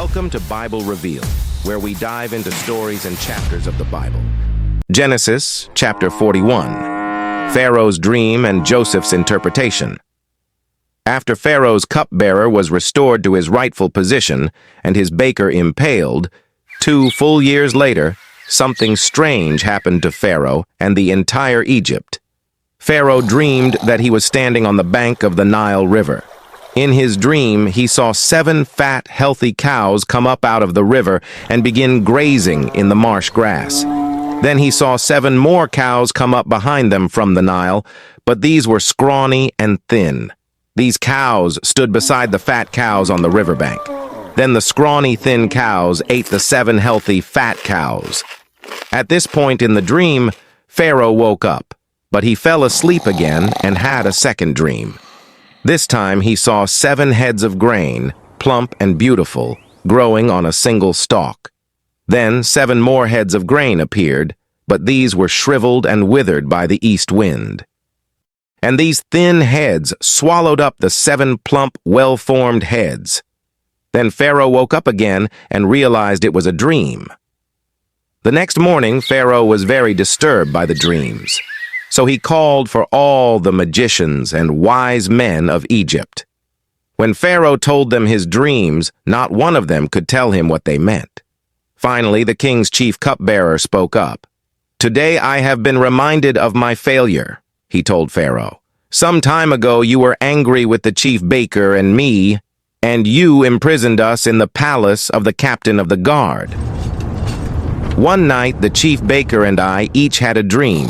Welcome to Bible Revealed, where we dive into stories and chapters of the Bible. Genesis, chapter 41. Pharaoh's dream and Joseph's interpretation. After Pharaoh's cupbearer was restored to his rightful position and his baker impaled, 2 full years later, something strange happened to Pharaoh and the entire Egypt. Pharaoh dreamed that he was standing on the bank of the Nile River. In his dream, he saw 7 fat, healthy cows come up out of the river and begin grazing in the marsh grass. Then he saw 7 more cows come up behind them from the Nile, but these were scrawny and thin. These cows stood beside the fat cows on the riverbank. Then the scrawny, thin cows ate the 7 healthy, fat cows. At this point in the dream, Pharaoh woke up, but he fell asleep again and had a second dream. This time he saw 7 heads of grain, plump and beautiful, growing on a single stalk. Then 7 more heads of grain appeared, but these were shriveled and withered by the east wind. And these thin heads swallowed up the 7 plump, well-formed heads. Then Pharaoh woke up again and realized it was a dream. The next morning, Pharaoh was very disturbed by the dreams. So he called for all the magicians and wise men of Egypt. When Pharaoh told them his dreams, not one of them could tell him what they meant. Finally, the king's chief cupbearer spoke up. "Today I have been reminded of my failure," he told Pharaoh. "Some time ago you were angry with the chief baker and me, and you imprisoned us in the palace of the captain of the guard. One night the chief baker and I each had a dream,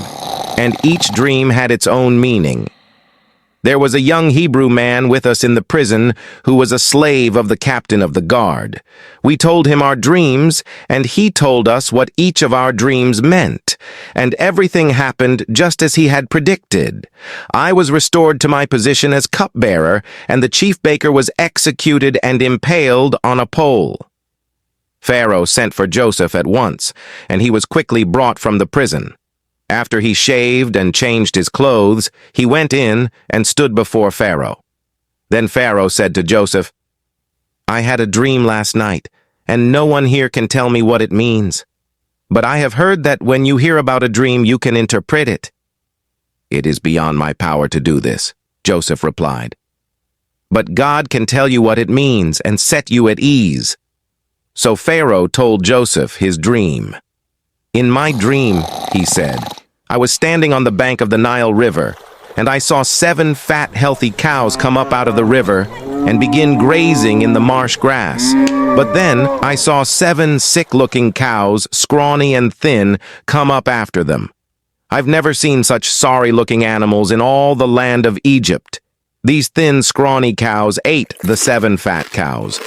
and each dream had its own meaning. There was a young Hebrew man with us in the prison who was a slave of the captain of the guard. We told him our dreams, and he told us what each of our dreams meant, and everything happened just as he had predicted. I was restored to my position as cupbearer, and the chief baker was executed and impaled on a pole." Pharaoh sent for Joseph at once, and he was quickly brought from the prison. After he shaved and changed his clothes, he went in and stood before Pharaoh. Then Pharaoh said to Joseph, "I had a dream last night, and no one here can tell me what it means. But I have heard that when you hear about a dream, you can interpret it." "It is beyond my power to do this," Joseph replied. "But God can tell you what it means and set you at ease." So Pharaoh told Joseph his dream. "In my dream," he said, "I was standing on the bank of the Nile River, and I saw 7 fat, healthy cows come up out of the river and begin grazing in the marsh grass. But then I saw 7 sick-looking cows, scrawny and thin, come up after them. I've never seen such sorry-looking animals in all the land of Egypt. These thin, scrawny cows ate the 7 fat cows.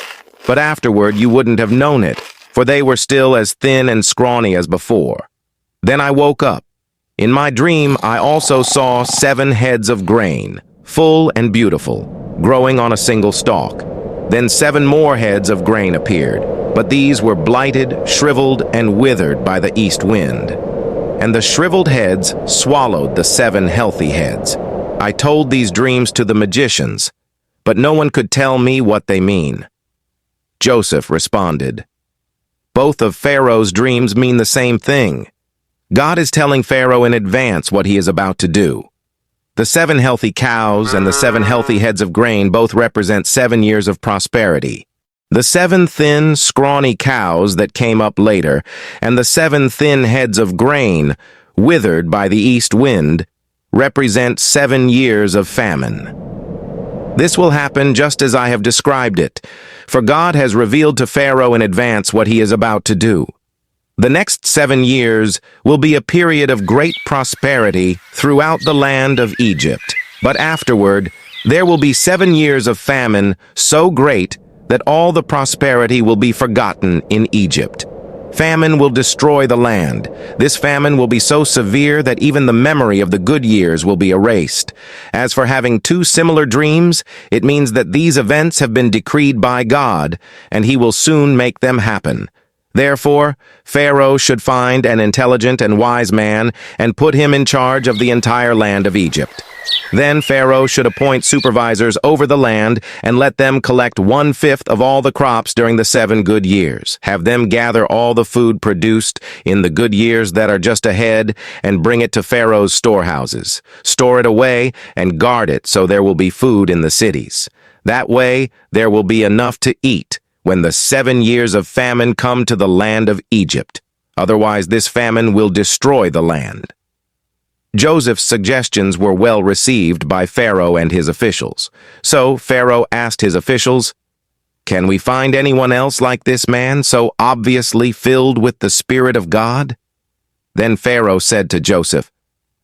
But afterward you wouldn't have known it, for they were still as thin and scrawny as before. Then I woke up. In my dream, I also saw 7 heads of grain, full and beautiful, growing on a single stalk. Then 7 more heads of grain appeared, but these were blighted, shriveled, and withered by the east wind. And the shriveled heads swallowed the 7 healthy heads. I told these dreams to the magicians, but no one could tell me what they mean." Joseph responded, "Both of Pharaoh's dreams mean the same thing. God is telling Pharaoh in advance what he is about to do. The 7 healthy cows and the 7 healthy heads of grain both represent 7 years of prosperity. The 7 thin, scrawny cows that came up later, and the 7 thin heads of grain, withered by the east wind, represent 7 years of famine. This will happen just as I have described it, for God has revealed to Pharaoh in advance what he is about to do. The next 7 years will be a period of great prosperity throughout the land of Egypt, but afterward there will be 7 years of famine so great that all the prosperity will be forgotten in Egypt. Famine will destroy the land. This famine will be so severe that even the memory of the good years will be erased. As for having 2 similar dreams, it means that these events have been decreed by God, and he will soon make them happen. Therefore, Pharaoh should find an intelligent and wise man and put him in charge of the entire land of Egypt. Then Pharaoh should appoint supervisors over the land and let them collect 1/5 of all the crops during the 7 good years. Have them gather all the food produced in the good years that are just ahead and bring it to Pharaoh's storehouses. Store it away and guard it so there will be food in the cities. That way there will be enough to eat when the 7 years of famine come to the land of Egypt. Otherwise, this famine will destroy the land. Joseph's suggestions were well received by Pharaoh and his officials. So Pharaoh asked his officials, "Can we find anyone else like this man, so obviously filled with the Spirit of God?" Then Pharaoh said to Joseph,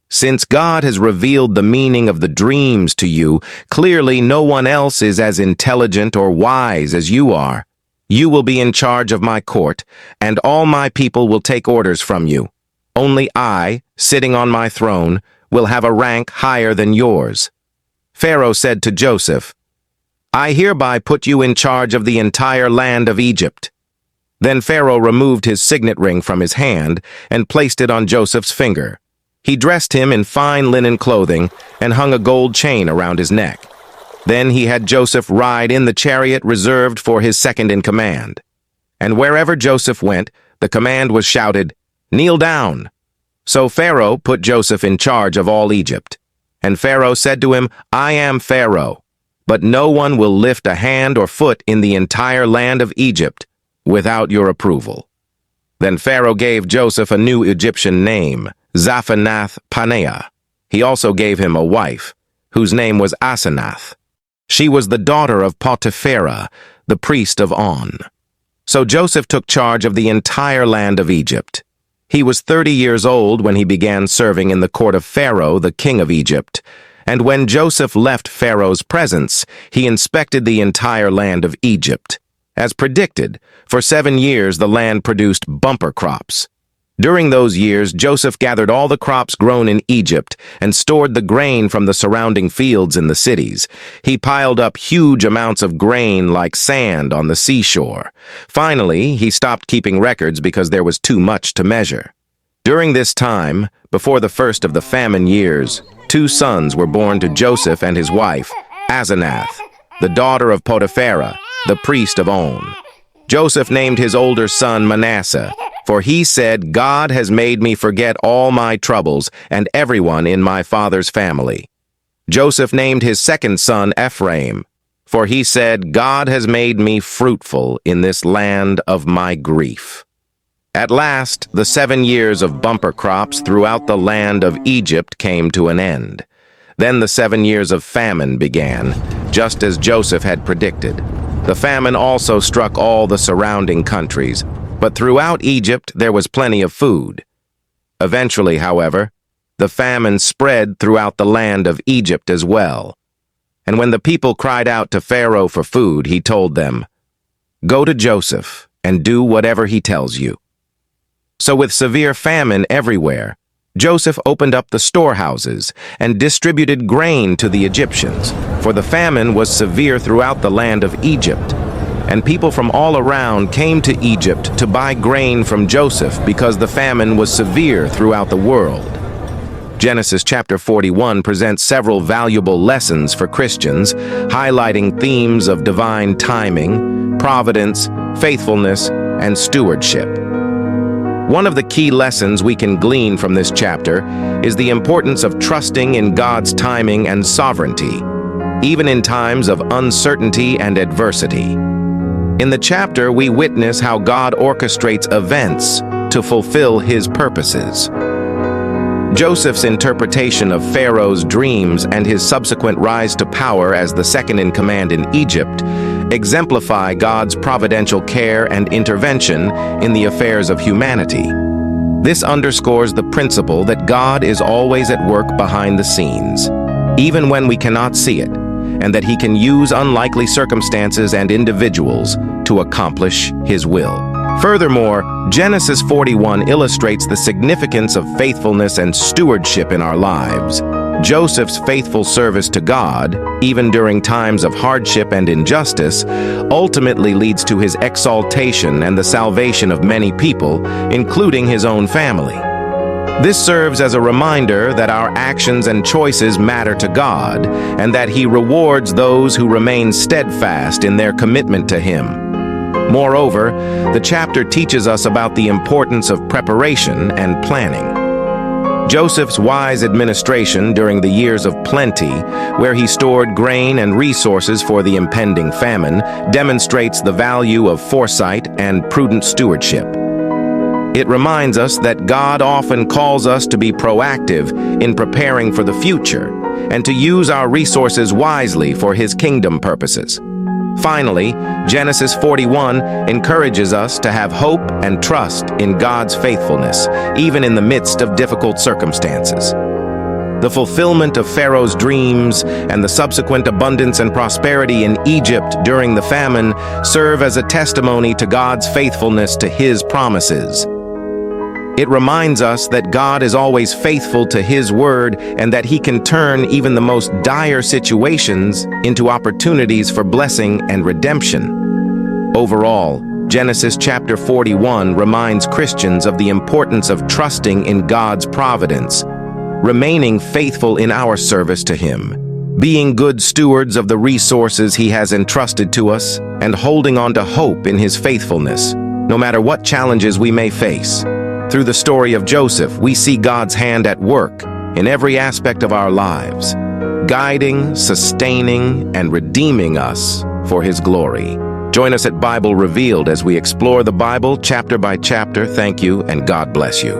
"Since God has revealed the meaning of the dreams to you, clearly no one else is as intelligent or wise as you are. You will be in charge of my court, and all my people will take orders from you. Only I, sitting on my throne, will have a rank higher than yours." Pharaoh said to Joseph, "I hereby put you in charge of the entire land of Egypt." Then Pharaoh removed his signet ring from his hand and placed it on Joseph's finger. He dressed him in fine linen clothing and hung a gold chain around his neck. Then he had Joseph ride in the chariot reserved for his second-in-command. And wherever Joseph went, the command was shouted, "Kneel down." So Pharaoh put Joseph in charge of all Egypt. And Pharaoh said to him, "I am Pharaoh, but no one will lift a hand or foot in the entire land of Egypt without your approval." Then Pharaoh gave Joseph a new Egyptian name, Zaphanath-Paneah. He also gave him a wife, whose name was Asenath. She was the daughter of Potipharah, the priest of On. So Joseph took charge of the entire land of Egypt. He was 30 years old when he began serving in the court of Pharaoh, the king of Egypt. And when Joseph left Pharaoh's presence, he inspected the entire land of Egypt. As predicted, for 7 years the land produced bumper crops. During those years, Joseph gathered all the crops grown in Egypt and stored the grain from the surrounding fields in the cities. He piled up huge amounts of grain like sand on the seashore. Finally, he stopped keeping records because there was too much to measure. During this time, before the first of the famine years, 2 sons were born to Joseph and his wife, Asenath, the daughter of Potipharah, the priest of On. Joseph named his older son Manasseh, for he said, "God has made me forget all my troubles and everyone in my father's family." Joseph named his second son Ephraim, for he said, "God has made me fruitful in this land of my grief." At last, the 7 years of bumper crops throughout the land of Egypt came to an end. Then the 7 years of famine began, just as Joseph had predicted. The famine also struck all the surrounding countries, but throughout Egypt there was plenty of food. Eventually, however, the famine spread throughout the land of Egypt as well. And when the people cried out to Pharaoh for food, he told them, "Go to Joseph and do whatever he tells you." So with severe famine everywhere, Joseph opened up the storehouses and distributed grain to the Egyptians, for the famine was severe throughout the land of Egypt. And people from all around came to Egypt to buy grain from Joseph because the famine was severe throughout the world. Genesis chapter 41 presents several valuable lessons for Christians, highlighting themes of divine timing, providence, faithfulness, and stewardship. One of the key lessons we can glean from this chapter is the importance of trusting in God's timing and sovereignty, even in times of uncertainty and adversity. In the chapter, we witness how God orchestrates events to fulfill his purposes. Joseph's interpretation of Pharaoh's dreams and his subsequent rise to power as the second-in-command in Egypt exemplify God's providential care and intervention in the affairs of humanity. This underscores the principle that God is always at work behind the scenes, even when we cannot see it, and that he can use unlikely circumstances and individuals to accomplish his will. Furthermore, Genesis 41 illustrates the significance of faithfulness and stewardship in our lives. Joseph's faithful service to God, even during times of hardship and injustice, ultimately leads to his exaltation and the salvation of many people, including his own family. This serves as a reminder that our actions and choices matter to God, and that He rewards those who remain steadfast in their commitment to Him. Moreover, the chapter teaches us about the importance of preparation and planning. Joseph's wise administration during the years of plenty, where he stored grain and resources for the impending famine, demonstrates the value of foresight and prudent stewardship. It reminds us that God often calls us to be proactive in preparing for the future and to use our resources wisely for His kingdom purposes. Finally, Genesis 41 encourages us to have hope and trust in God's faithfulness, even in the midst of difficult circumstances. The fulfillment of Pharaoh's dreams and the subsequent abundance and prosperity in Egypt during the famine serve as a testimony to God's faithfulness to His promises. It reminds us that God is always faithful to His word and that He can turn even the most dire situations into opportunities for blessing and redemption. Overall, Genesis chapter 41 reminds Christians of the importance of trusting in God's providence, remaining faithful in our service to Him, being good stewards of the resources He has entrusted to us, and holding on to hope in His faithfulness, no matter what challenges we may face. Through the story of Joseph, we see God's hand at work in every aspect of our lives, guiding, sustaining, and redeeming us for His glory. Join us at Bible Revealed as we explore the Bible chapter by chapter. Thank you, and God bless you.